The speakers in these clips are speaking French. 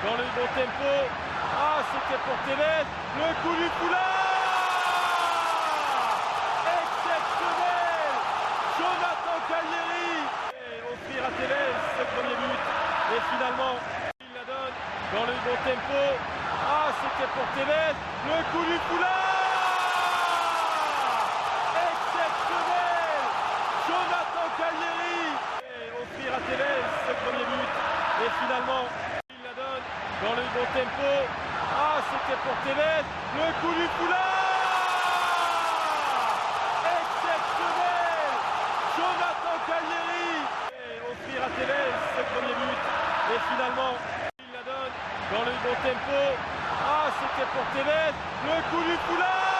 dans le bon tempo. Ah, c'était pour Tevez, le coup du foulard exceptionnel. Jonathan Cagliari et offrir à Tevez ce premier but. Et finalement, il la donne dans le bon tempo. Ah, c'était pour Tevez, le coup du foulard exceptionnel. Jonathan Cagliari et offrir à Tevez ce premier but. Et finalement, il la donne dans le bon tempo. Ah, c'était pour Tevez, le coup du foulard exceptionnel. Jonathan Cagliari et offrir à Tevez ce premier but. Et finalement, il la donne dans le bon tempo. Ah, c'était pour Tevez, le coup du foulard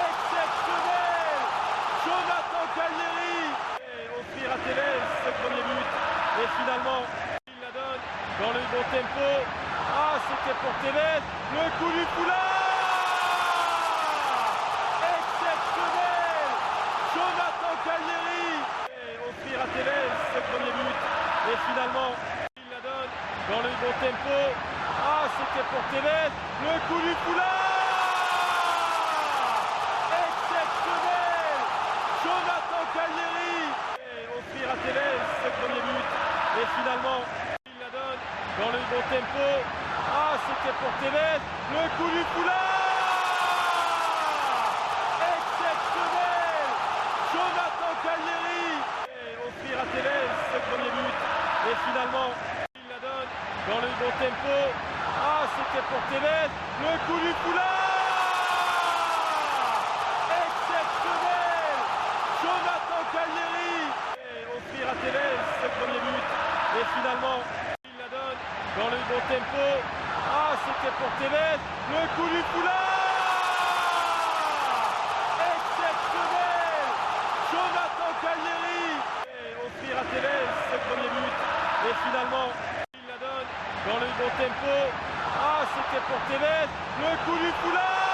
exceptionnel. Jonathan Cagliari et offrir à Tevez ce premier but. Et finalement, il la donne dans le bon tempo. Ah, c'était pour Tevez, le coup du foulard exceptionnel. Jonathan Cagliari et offrir à Tevez ce premier but. Et finalement, il la donne dans le bon tempo. Ah, c'était pour Tevez, le coup du foulard exceptionnel. Jonathan Cagliari et offrir à Tevez ce premier but. Et finalement, il la donne dans le bon tempo. Ah, c'était pour Tevez, le coup du foulard exceptionnel. Jonathan Cagliari et offrir à Tevez ce premier but. Et finalement, il la donne dans le bon tempo. Ah, c'était pour Tevez, le coup du foulard exceptionnel. Jonathan Cagliari et offrir à Tevez ce premier but. Et finalement, il la donne dans le bon tempo. Ah, c'était pour Tevez, le coup du foulard exceptionnel. Jonathan Cagliari et offrir à Tevez ce premier but. Et finalement, il la donne dans le bon tempo. Ah, c'était pour Tevez, le coup du foulard